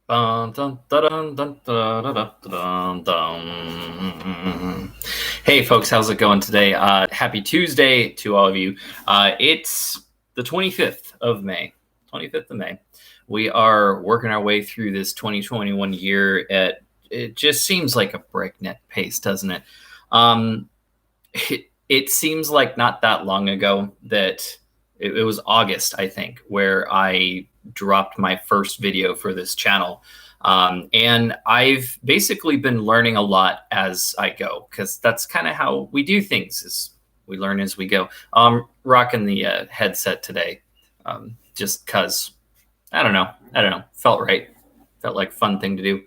Dun, dun, dun, dun, dun, dun, dun, dun, dun. Hey, folks, how's it going today? Happy Tuesday to all of you. It's the 25th of May. 25th of May. We are working our way through this 2021 year it just seems like a breakneck pace, doesn't it? Um, it seems like not that long ago that it was August, I think, where I dropped my first video for this channel. And I've basically been learning a lot as I go, because that's kind of how we do things, is we learn as we go. Rocking the headset today, just because, I don't know, felt right. Felt like a fun thing to do.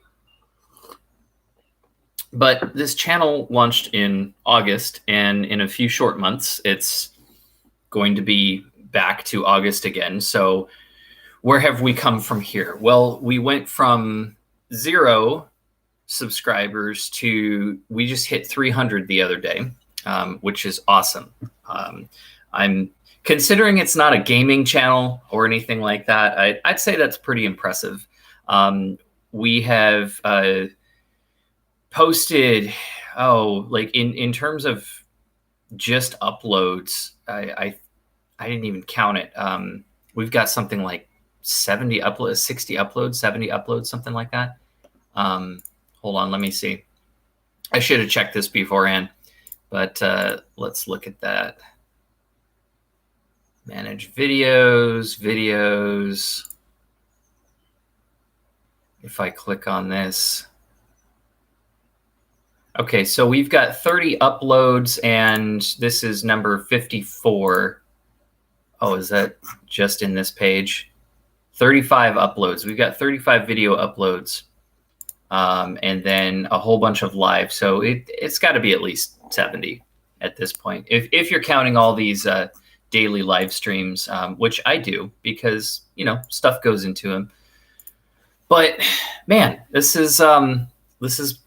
But this channel launched in August, and in a few short months, it's going to be back to August again. So where have we come from here? Well, we went from 0 subscribers to, we just hit 300 the other day, which is awesome. I'm considering it's not a gaming channel or anything like that. I'd say that's pretty impressive. We have posted, like in terms of just uploads, I didn't even count it. We've got something like 70 uploads, 60 uploads, 70 uploads, something like that. Hold on, let me see. I should have checked this beforehand, but let's look at that. Manage videos. If I click on this. Okay, so we've got 30 uploads, and this is number 54. Oh, is that just in this page? 35 uploads. We've got 35 video uploads, and then a whole bunch of live. So it's got to be at least 70 at this point, if you're counting all these daily live streams, which I do, because stuff goes into them. But man, this is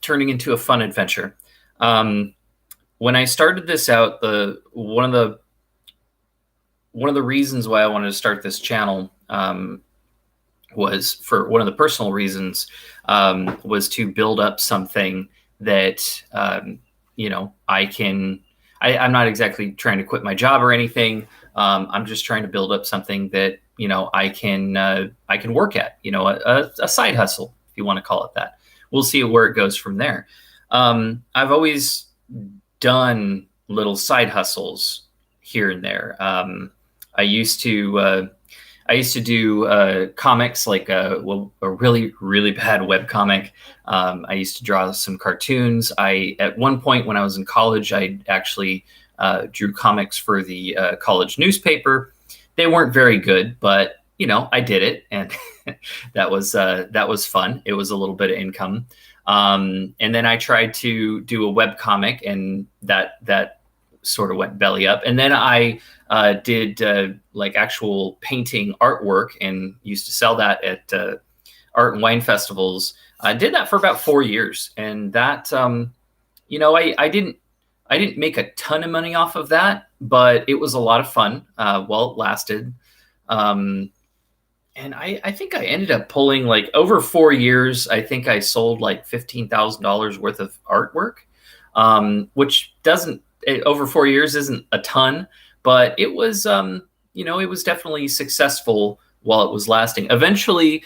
turning into a fun adventure. When I started this out, one of the reasons why I wanted to start this channel was, for one of the personal reasons, was to build up something that I'm not exactly trying to quit my job or anything. I'm just trying to build up something that I can work at, a side hustle, if you want to call it that. We'll see where it goes from there. I've always done little side hustles here and there. I used to do comics, like a really, really bad web comic. I used to draw some cartoons. At one point when I was in college, I actually drew comics for the college newspaper. They weren't very good, but I did it, and that was fun. It was a little bit of income. And then I tried to do a web comic, and that sort of went belly up. And then I did like actual painting artwork, and used to sell that at art and wine festivals. I did that for about 4 years, and that I didn't make a ton of money off of that, but it was a lot of fun while it lasted. And I think I ended up pulling, like, over 4 years, I think I sold like $15,000 worth of artwork, which over 4 years isn't a ton, but it was, it was definitely successful while it was lasting. Eventually,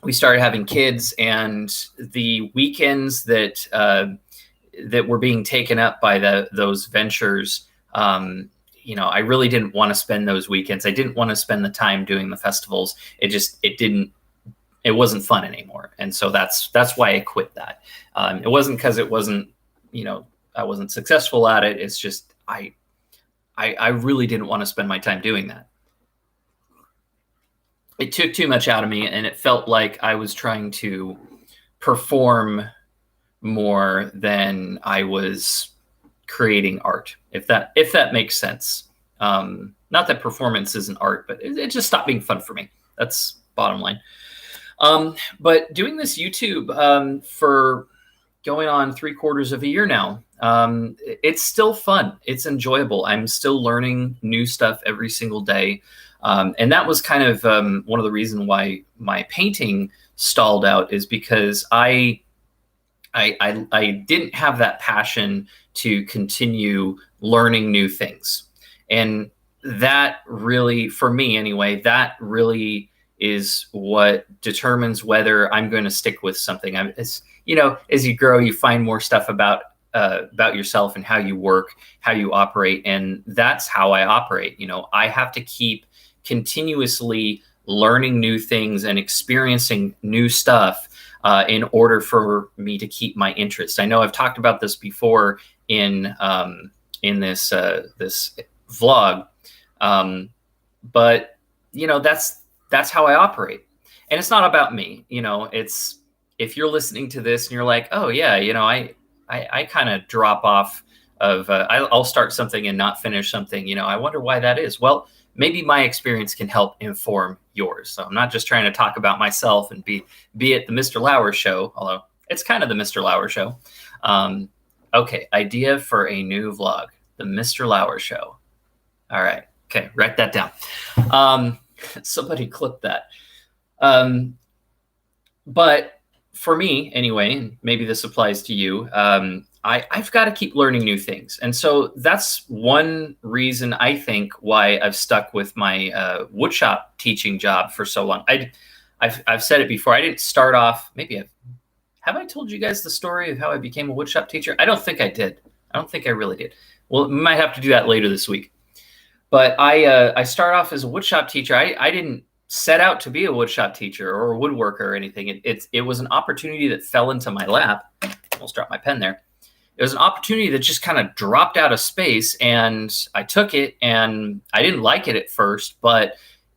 we started having kids, and the weekends that were being taken up by those ventures, I really didn't want to spend those weekends. I didn't want to spend the time doing the festivals. It wasn't fun anymore. And so that's why I quit that. It wasn't because it wasn't, I wasn't successful at it. It's just, I really didn't want to spend my time doing that. It took too much out of me, and it felt like I was trying to perform more than I was creating art, if that makes sense. Not that performance isn't art, but it just stopped being fun for me. That's bottom line. But doing this YouTube for going on 3/4 of a year now, it's still fun. It's enjoyable. I'm still learning new stuff every single day. And that was kind of one of the reasons why my painting stalled out, is because I didn't have that passion to continue learning new things. And that really, for me anyway, that really is what determines whether I'm going to stick with something. As you grow, you find more stuff about yourself and how you work, how you operate, and that's how I operate. I have to keep continuously learning new things and experiencing new stuff in order for me to keep my interest. I know I've talked about this before in this vlog, but that's how I operate. And it's not about me. It's, if you're listening to this and you're like, oh yeah, I kind of drop off of I'll start something and not finish something. I wonder why that is. Well, maybe my experience can help inform yours. So I'm not just trying to talk about myself and be it the Mr. Lauer show, although it's kind of the Mr. Lauer show. Okay, idea for a new vlog, the Mr. Lauer show. All right, okay, write that down. Somebody clip that. But for me, anyway, and maybe this applies to you, I've got to keep learning new things. And so that's one reason I think why I've stuck with my woodshop teaching job for so long. I've said it before. I didn't start off, have I told you guys the story of how I became a woodshop teacher? I don't think I did. I don't think I really did. Well, we might have to do that later this week. But I started off as a woodshop teacher. I didn't set out to be a woodshop teacher or a woodworker or anything. It was an opportunity that fell into my lap. Almost dropped my pen there. It was an opportunity that just kind of dropped out of space, and I took it, and I didn't like it at first, but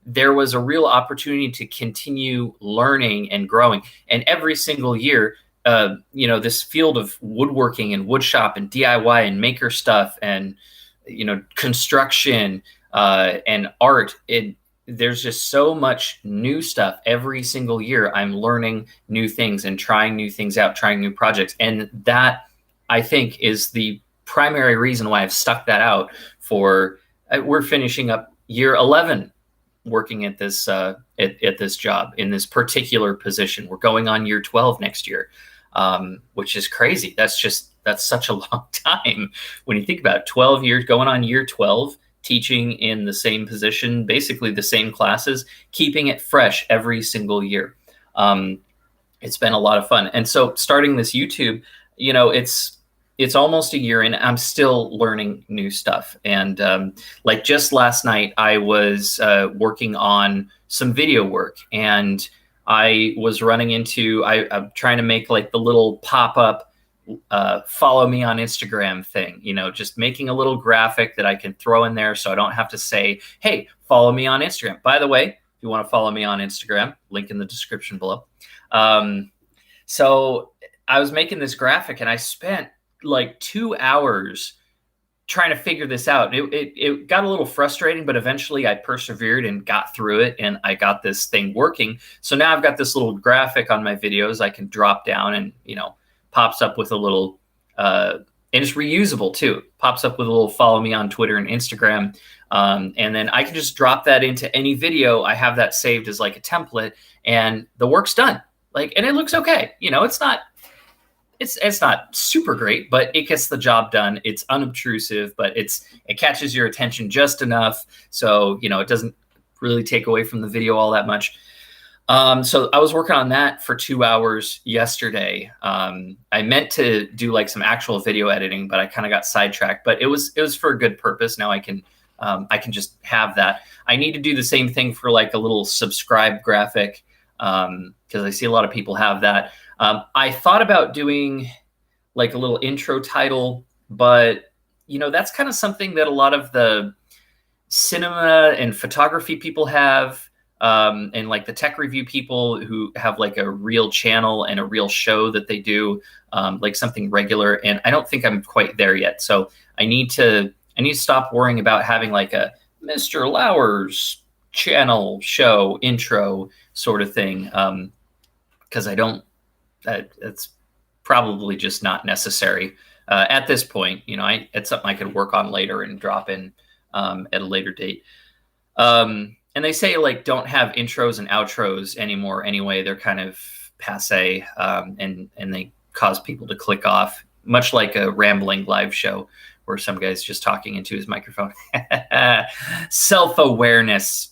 there was a real opportunity to continue learning and growing. And every single year, this field of woodworking and woodshop and DIY and maker stuff and, construction and art, there's just so much new stuff every single year. I'm learning new things and trying new things out, trying new projects. And that, I think, is the primary reason why I've stuck that out for, we're finishing up year 11 working at this at this job in this particular position. We're going on year 12 next year, which is crazy. That's such a long time when you think about it. 12 years, going on year 12, teaching in the same position, basically the same classes, keeping it fresh every single year. It's been a lot of fun. And so starting this YouTube, it's almost a year in, I'm still learning new stuff. And like just last night, I was working on some video work, and I was running into, I'm trying to make like the little pop-up follow me on Instagram thing, just making a little graphic that I can throw in there so I don't have to say, hey, follow me on Instagram. By the way, if you want to follow me on Instagram, link in the description below. So I was making this graphic, and I spent like 2 hours trying to figure this out. It got a little frustrating, but eventually I persevered and got through it, and I got this thing working. So now I've got this little graphic on my videos I can drop down, and pops up with a little, and it's reusable too. Pops up with a little follow me on Twitter and Instagram. And then I can just drop that into any video. I have that saved as like a template, and the work's done. And it looks okay. It's not super great, but it gets the job done. It's unobtrusive, but it catches your attention just enough. So, it doesn't really take away from the video all that much. So I was working on that for 2 hours yesterday. I meant to do like some actual video editing, but I kind of got sidetracked, but it was for a good purpose. Now I can just have that. I need to do the same thing for like a little subscribe graphic, because I see a lot of people have that. I thought about doing like a little intro title, but that's kind of something that a lot of the cinema and photography people have. And like the tech review people who have like a real channel and a real show that they do, like something regular. And I don't think I'm quite there yet. So I need to stop worrying about having like a Mr. Lauer's channel show intro sort of thing. Cause it's probably just not necessary, at this point. It's something I could work on later and drop in, at a later date. and they say like don't have intros and outros anymore anyway. They're kind of passe, and they cause people to click off, much like a rambling live show where some guy's just talking into his microphone. Self-awareness.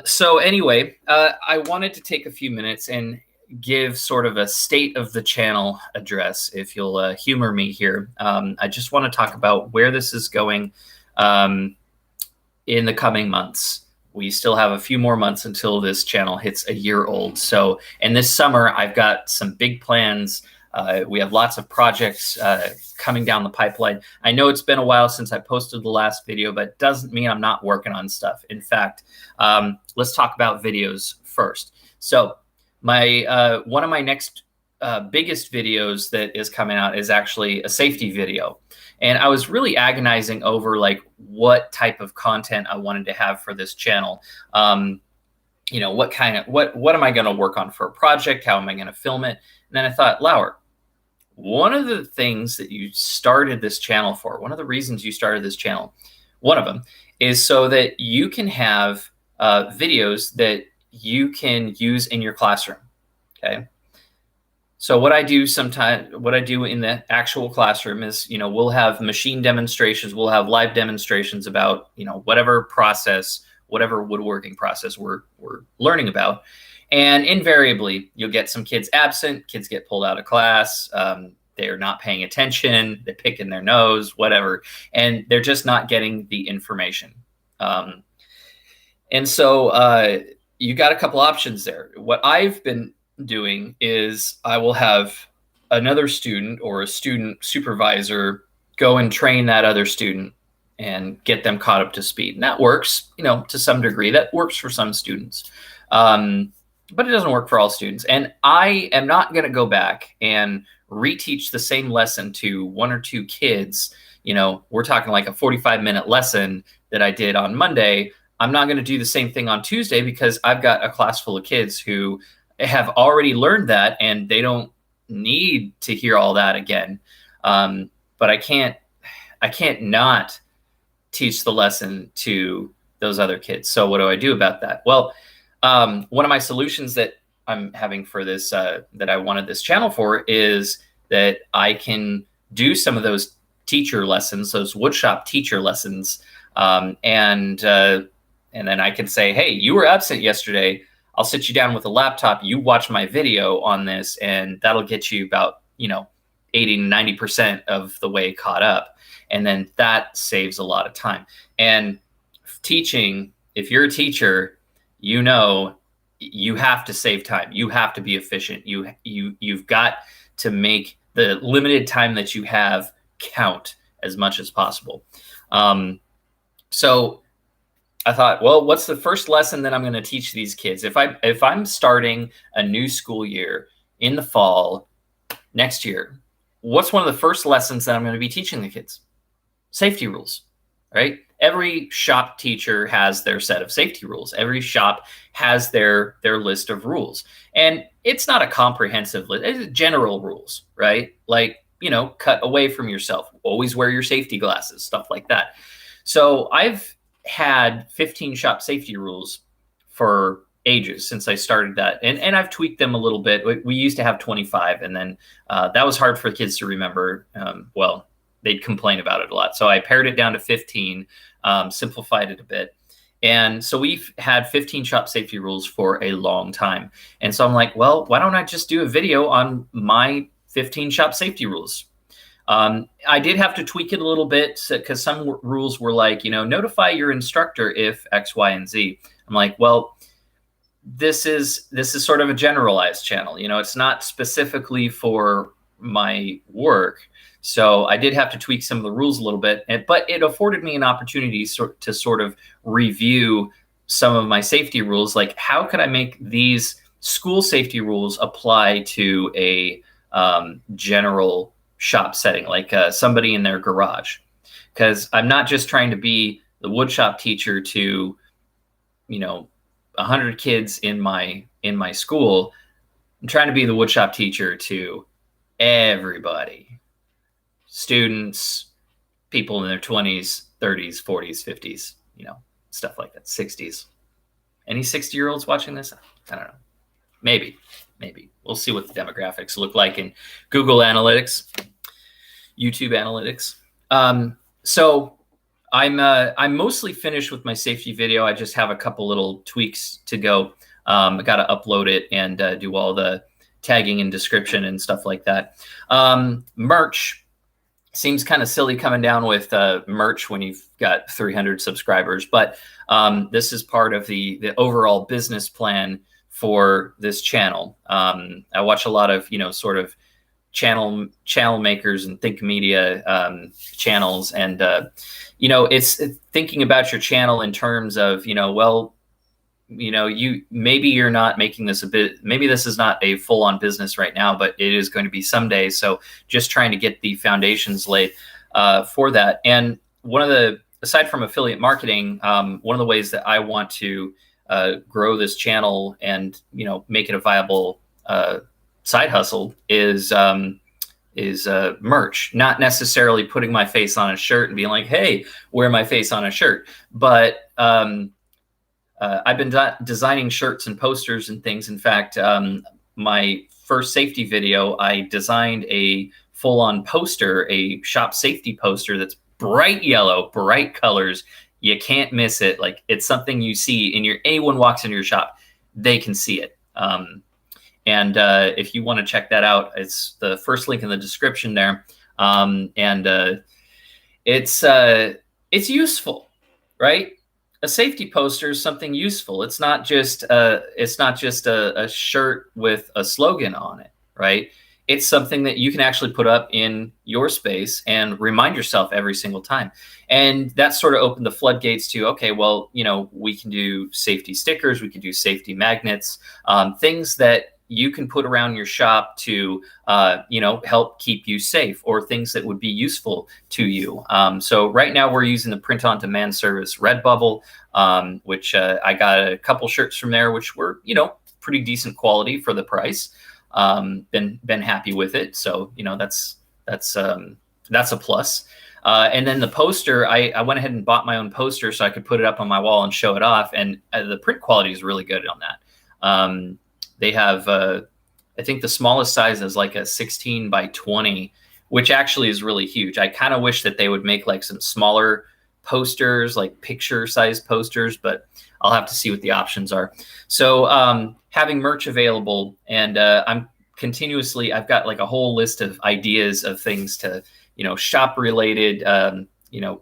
So anyway, I wanted to take a few minutes and give sort of a state of the channel address, if you'll humor me here. I just want to talk about where this is going in the coming months. We still have a few more months until this channel hits a year old. So, and this summer, I've got some big plans. We have lots of projects coming down the pipeline. I know it's been a while since I posted the last video, but it doesn't mean I'm not working on stuff. In fact, let's talk about videos first. So my one of my next biggest videos that is coming out is actually a safety video. And I was really agonizing over like what type of content I wanted to have for this channel. You know, what am I going to work on for a project? How am I going to film it? And then I thought, Lauer, one of the things that you started this channel for, one of the reasons you started this channel, one of them is so that you can have videos that you can use in your classroom. Okay. So what I do in the actual classroom is, you know, we'll have machine demonstrations, we'll have live demonstrations about, you know, whatever process, whatever woodworking process we're learning about. And invariably, you'll get some kids absent, kids get pulled out of class, they're not paying attention, they're picking their nose, whatever, and they're just not getting the information. And so you got a couple options there. What I've been doing is I will have another student or a student supervisor go and train that other student and get them caught up to speed. And that works, you know, to some degree. That works for some students, but it doesn't work for all students. And I am not going to go back and reteach the same lesson to one or two kids. You know, we're talking like a 45-minute lesson that I did on Monday. I'm not going to do the same thing on Tuesday because I've got a class full of kids who have already learned that and they don't need to hear all that again. But I can't not teach the lesson to those other kids. So what do I do about that? Well, one of my solutions that I'm having for this, that I wanted this channel for, is that I can do some of those teacher lessons, those woodshop teacher lessons. And then I can say, hey, you were absent yesterday. I'll sit you down with a laptop. You watch my video on this, and that'll get you about, you know, 80 to 90% of the way caught up. And then that saves a lot of time. And teaching, if you're a teacher, you know, you have to save time. You have to be efficient. You've got to make the limited time that you have count as much as possible. So I thought, well, what's the first lesson that I'm going to teach these kids? If I'm starting a new school year in the fall next year, what's one of the first lessons that I'm going to be teaching the kids? Safety rules, right? Every shop teacher has their set of safety rules. Every shop has their list of rules. And it's not a comprehensive list. It's general rules, right? Like, you know, cut away from yourself. Always wear your safety glasses, stuff like that. So I've had 15 shop safety rules for ages since I started that. And I've tweaked them a little bit. We used to have 25, and then that was hard for kids to remember. Well, they'd complain about it a lot. So I pared it down to 15, simplified it a bit. And so we've had 15 shop safety rules for a long time. And so I'm like, well, why don't I just do a video on my 15 shop safety rules? I did have to tweak it a little bit because some rules were like, you know, notify your instructor if X, Y, and Z. I'm like, well, this is sort of a generalized channel. You know, it's not specifically for my work. So I did have to tweak some of the rules a little bit, but it afforded me an opportunity to sort of review some of my safety rules. Like, how could I make these school safety rules apply to a general shop setting, like somebody in their garage? Because I'm not just trying to be the woodshop teacher to, you know, 100 kids in my school. I'm trying to be the woodshop teacher to everybody, students, people in their 20s, 30s, 40s, 50s, you know, stuff like that, 60s. Any 60-year-olds watching this? I don't know. Maybe. We'll see what the demographics look like in Google Analytics, YouTube Analytics. So I'm mostly finished with my safety video. I just have a couple little tweaks to go. I got to upload it and do all the tagging and description and stuff like that. Merch seems kind of silly coming down with merch when you've got 300 subscribers, but this is part of the overall business plan for this channel. I watch a lot of, sort of channel makers and think media channels, and it's thinking about your channel in terms of maybe you're not making this maybe this is not a full-on business right now, but it is going to be someday. So just trying to get the foundations laid for that. And aside from affiliate marketing, one of the ways that I want to grow this channel and make it a viable side hustle is merch. Not necessarily putting my face on a shirt and being like, hey, wear my face on a shirt, but I've been designing shirts and posters and things. In fact, my first safety video, I designed a full-on poster, a shop safety poster that's bright yellow, bright colors. You can't miss it. Like, it's something you see anyone walks into your shop, they can see it. And if you want to check that out, it's the first link in the description there. It's useful, right? A safety poster is something useful. It's not just a shirt with a slogan on it, right? It's something that you can actually put up in your space and remind yourself every single time. And that sort of opened the floodgates to, okay, well, we can do safety stickers, we can do safety magnets, things that you can put around your shop to, help keep you safe, or things that would be useful to you. So right now we're using the print-on-demand service Redbubble, which I got a couple shirts from there, which were, pretty decent quality for the price. Been happy with it. So, that's a plus. And then the poster, I went ahead and bought my own poster so I could put it up on my wall and show it off. And the print quality is really good on that. They have, I think the smallest size is like a 16 by 20, which actually is really huge. I kind of wish that they would make like some smaller posters, like picture size posters, but I'll have to see what the options are. So having merch available, and I've got like a whole list of ideas of things to, shop related,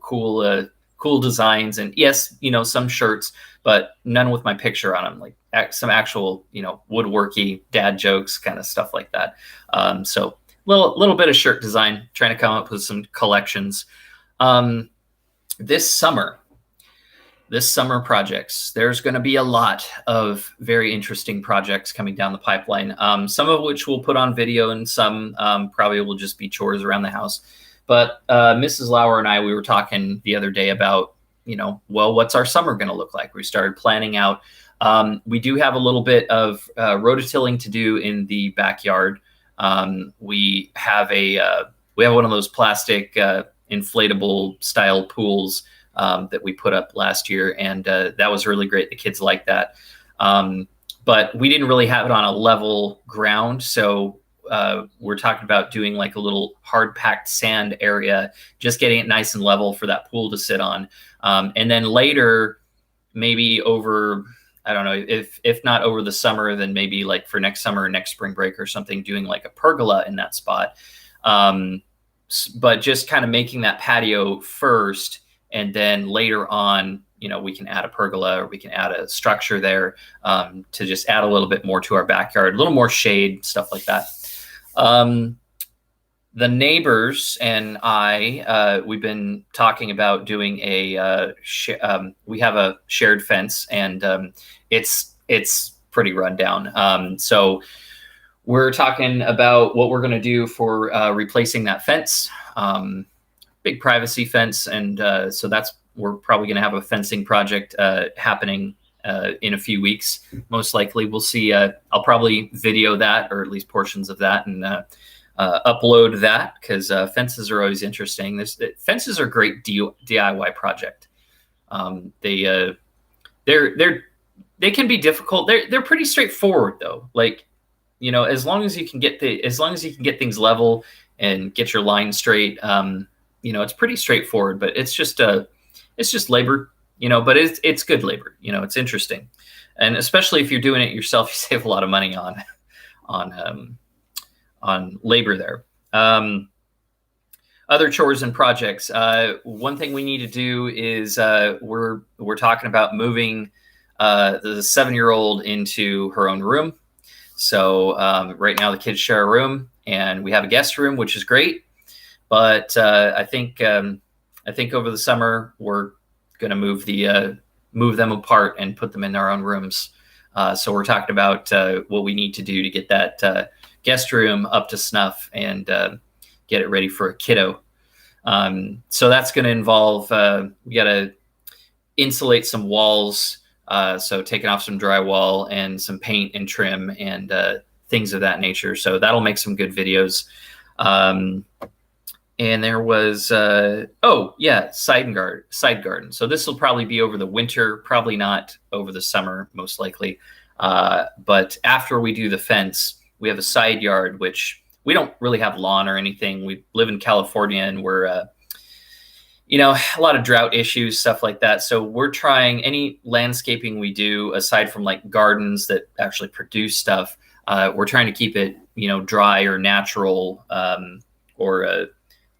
cool designs, and yes, some shirts, but none with my picture on them, like some actual, woodworking dad jokes, kind of stuff like that. So little bit of shirt design, trying to come up with some collections. This summer projects, there's going to be a lot of very interesting projects coming down the pipeline. Some of which we'll put on video, and some probably will just be chores around the house. But Mrs. Lauer and we were talking the other day about, what's our summer going to look like? We started planning out. We do have a little bit of rototilling to do in the backyard. We have one of those plastic inflatable style pools that we put up last year, and that was really great. The kids liked that. But we didn't really have it on a level ground, so we're talking about doing like a little hard packed sand area, just getting it nice and level for that pool to sit on. And then later, maybe over, I don't know, if not over the summer, then maybe like for next summer or next spring break or something, doing like a pergola in that spot. But just kind of making that patio first, and then later on, we can add a pergola, or we can add a structure there to just add a little bit more to our backyard, a little more shade, stuff like that. The neighbors and we've been talking about doing we have a shared fence, and it's pretty run down. So we're talking about what we're going to do for replacing that fence, big privacy fence. And so we're probably going to have a fencing project happening in a few weeks. Most likely we'll see. I'll probably video that, or at least portions of that, and upload that, because fences are always interesting. Fences are a great DIY project. They're they can be difficult. They're pretty straightforward though. Like, you know, as long as you can get things level and get your line straight, you know, it's pretty straightforward. But it's just labor, you know. But it's good labor, you know. It's interesting, and especially if you're doing it yourself, you save a lot of money on labor there. Other chores and projects. One thing we need to do is we're talking about moving the 7-year-old into her own room. So right now the kids share a room, and we have a guest room, which is great. But I think over the summer we're going to move them apart and put them in their own rooms. So we're talking about what we need to do to get that guest room up to snuff and get it ready for a kiddo. So that's going to involve we got to insulate some walls. So taking off some drywall and some paint and trim and things of that nature. So that'll make some good videos. And there was, side garden. So this will probably be over the winter, probably not over the summer, most likely. But after we do the fence, we have a side yard, which we don't really have lawn or anything. We live in California, and we're, you know, a lot of drought issues, stuff like that. So we're trying any landscaping we do, aside from like gardens that actually produce stuff, we're trying to keep it, you know, dry or natural, or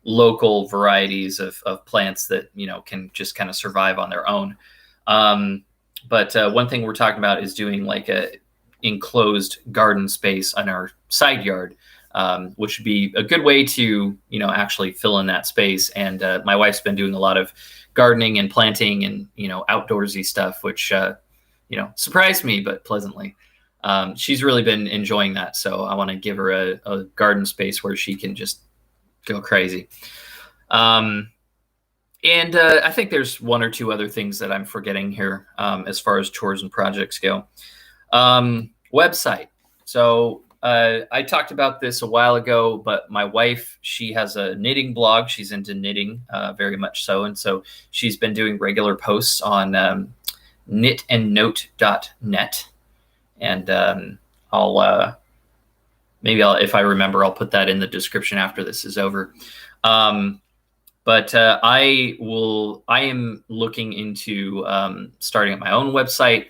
local varieties of plants that, you know, can just kind of survive on their own. But one thing we're talking about is doing like a enclosed garden space on our side yard, which would be a good way to, you know, actually fill in that space. And my wife's been doing a lot of gardening and planting and, you know, outdoorsy stuff, which, you know, surprised me, but pleasantly. She's really been enjoying that. So I want to give her a garden space where she can just go crazy. And I think there's one or two other things that I'm forgetting here as far as chores and projects go. Website. So I talked about this a while ago, but my wife, she has a knitting blog. She's into knitting very much so. And so she's been doing regular posts on knitandnote.net. And if I remember, I'll put that in the description after this is over. But I am looking into starting my own website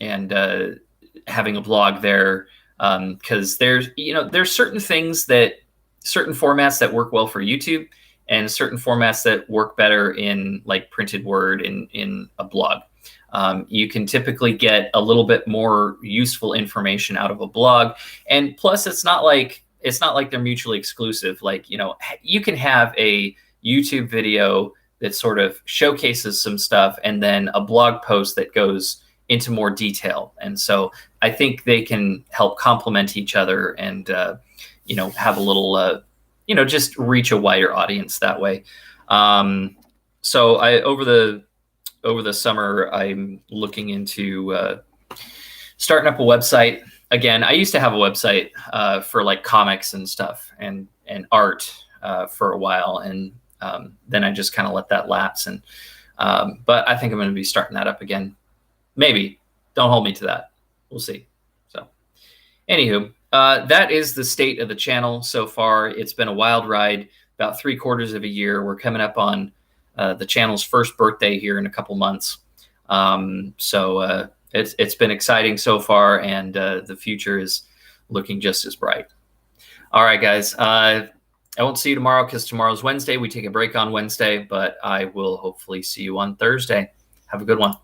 and having a blog there, because there's certain formats that work well for YouTube and certain formats that work better in like printed word in a blog. You can typically get a little bit more useful information out of a blog, and plus it's not like they're mutually exclusive. Like, you know, you can have a YouTube video that sort of showcases some stuff and then a blog post that goes into more detail. And so I think they can help complement each other and, you know, have a little, you know, just reach a wider audience that way. So over the summer, I'm looking into starting up a website. Again, I used to have a website for like comics and stuff and art for a while. And then I just kind of let that lapse. And but I think I'm going to be starting that up again. Maybe. Don't hold me to that. We'll see. So anywho, that is the state of the channel so far. It's been a wild ride, about 3/4 of a year. We're coming up on the channel's first birthday here in a couple months. So it's been exciting so far, and the future is looking just as bright. All right, guys. I won't see you tomorrow because tomorrow's Wednesday. We take a break on Wednesday, but I will hopefully see you on Thursday. Have a good one.